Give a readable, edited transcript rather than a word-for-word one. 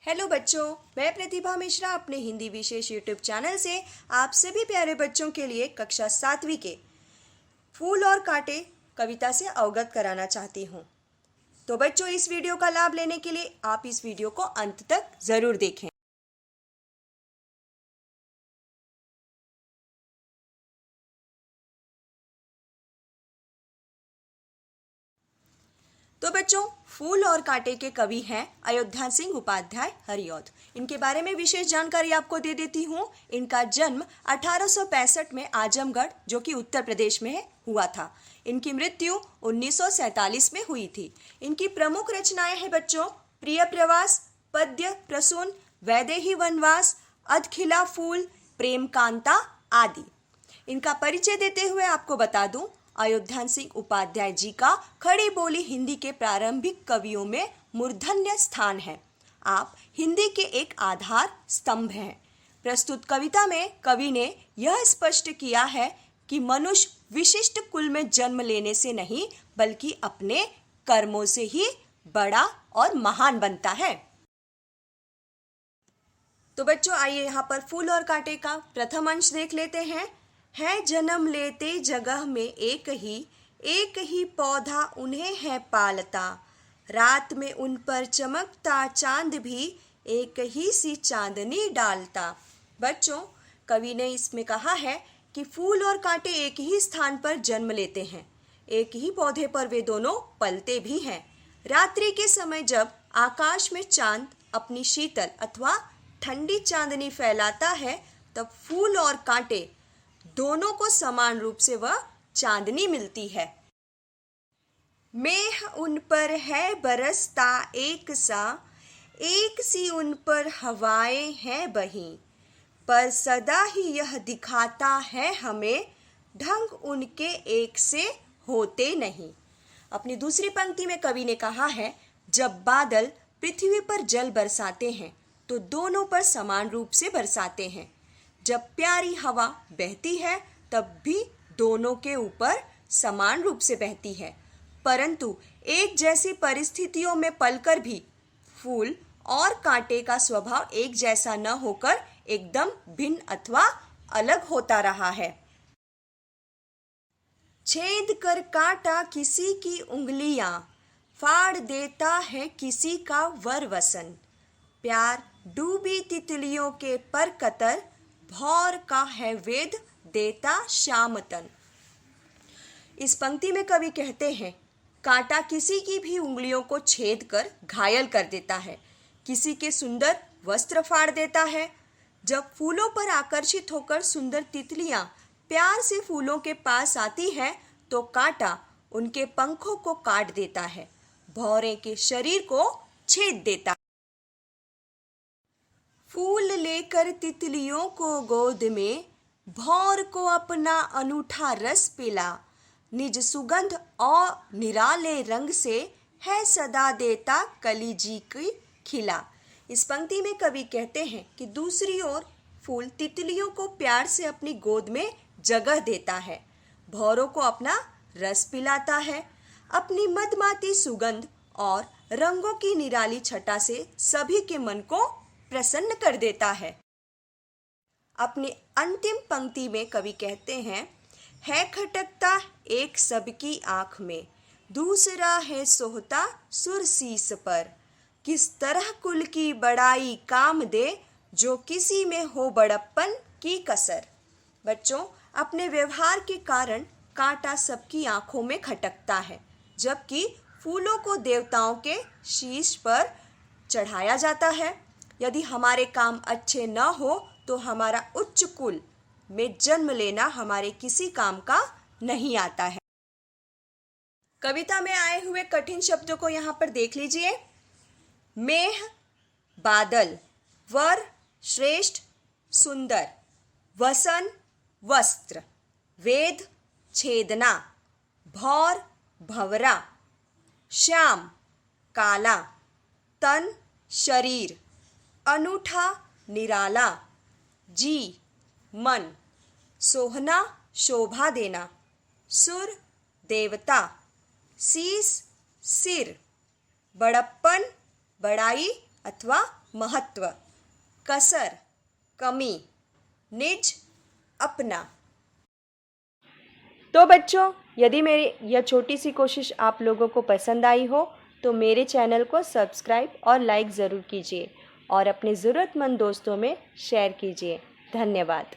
Hello बच्चों, मैं प्रतिभा मिश्रा अपने हिंदी विशेष यूट्यूब चैनल से आप सभी प्यारे बच्चों के लिए कक्षा 7वीं के फूल और कांटे कविता से अवगत कराना चाहती हूँ। तो बच्चों, इस वीडियो का लाभ लेने के लिए आप इस वीडियो को अंत तक ज़रूर देखें। तो बच्चों, फूल और कांटे के कवि हैं अयोध्या सिंह उपाध्याय हरिऔध। इनके बारे में विशेष जानकारी आपको दे देती हूँ। इनका जन्म 1865 में आजमगढ़, जो कि उत्तर प्रदेश में है, हुआ था। इनकी मृत्यु 1947 में हुई थी। इनकी प्रमुख रचनाएं हैं बच्चों प्रिय प्रवास, पद्य प्रसून, वैदेही वनवास, अधखिला फूल, प्रेम कांता आदि। इनका परिचय देते हुए आपको बता दूं, अयोध्या सिंह उपाध्याय जी का खड़ी बोली हिंदी के प्रारंभिक कवियों में मूर्धन्य स्थान है। आप हिंदी के एक आधार स्तंभ हैं। प्रस्तुत कविता में कवि ने यह स्पष्ट किया है कि मनुष्य विशिष्ट कुल में जन्म लेने से नहीं, बल्कि अपने कर्मों से ही बड़ा और महान बनता है। तो बच्चों, आइए यहाँ पर फूल और कांटे का प्रथम अंश देख लेते हैं। है जन्म लेते जगह में एक ही पौधा उन्हें है पालता, रात में उन पर चमकता चांद भी एक ही सी चांदनी डालता। बच्चों, कवि ने इसमें कहा है कि फूल और कांटे एक ही स्थान पर जन्म लेते हैं, एक ही पौधे पर वे दोनों पलते भी हैं। रात्रि के समय जब आकाश में चांद अपनी शीतल अथवा ठंडी चांदनी फैलाता है, तब फूल और कांटे दोनों को समान रूप से वह चांदनी मिलती है। मेह उन पर है बरसता एक सा, एक सी उन पर हवाएं हैं बही, पर सदा ही यह दिखाता है हमें, ढंग उनके एक से होते नहीं। अपनी दूसरी पंक्ति में कवि ने कहा है, जब बादल पृथ्वी पर जल बरसाते हैं तो दोनों पर समान रूप से बरसाते हैं। जब प्यारी हवा बहती है तब भी दोनों के ऊपर समान रूप से बहती है, परंतु एक जैसी परिस्थितियों में पलकर भी फूल और कांटे का स्वभाव एक जैसा न होकर एकदम भिन्न अथवा अलग होता रहा है। छेद कर कांटा किसी की उंगलियां, फाड़ देता है किसी का वर वसन, प्यार डूबी तितलियों के पर कतर, भौर का है वेद देता श्यामतन। इस पंक्ति में कवि कहते हैं, कांटा किसी की भी उंगलियों को छेद कर घायल कर देता है, किसी के सुंदर वस्त्र फाड़ देता है। जब फूलों पर आकर्षित होकर सुंदर तितलियां प्यार से फूलों के पास आती हैं, तो कांटा उनके पंखों को काट देता है, भौरे के शरीर को छेद देता है। फूल लेकर तितलियों को गोद में, भौर को अपना अनूठा रस पिला, निज सुगंध और निराले रंग से है सदा देता कली जी की खिला। इस पंक्ति में कवि कहते हैं कि दूसरी ओर फूल तितलियों को प्यार से अपनी गोद में जगह देता है, भौरों को अपना रस पिलाता है, अपनी मदमाती सुगंध और रंगों की निराली छटा से सभी के मन को प्रसन्न कर देता है। अपनी अंतिम पंक्ति में कवि कहते हैं, है खटकता एक सबकी आंख में, दूसरा है सोहता सुरसीस पर, किस तरह कुल की बड़ाई काम दे, जो किसी में हो बड़प्पन की कसर। बच्चों, अपने व्यवहार के कारण कांटा सबकी आंखों में खटकता है, जबकि फूलों को देवताओं के शीश पर चढ़ाया जाता है। यदि हमारे काम अच्छे न हो तो हमारा उच्च कुल में जन्म लेना हमारे किसी काम का नहीं आता है। कविता में आए हुए कठिन शब्दों को यहाँ पर देख लीजिए। मेह बादल, वर श्रेष्ठ सुंदर, वसन वस्त्र, वेद छेदना, भौर भंवरा, श्याम काला, तन शरीर, अनूठा निराला, जी मन, सोहना शोभा देना, सुर देवता, शीस सिर, बड़प्पन बड़ाई अथवा महत्व, कसर, कमी, निज, अपना। तो बच्चों, यदि मेरी यह छोटी सी कोशिश आप लोगों को पसंद आई हो तो मेरे चैनल को सब्सक्राइब और लाइक ज़रूर कीजिए और अपने ज़रूरतमंद दोस्तों में शेयर कीजिए। धन्यवाद।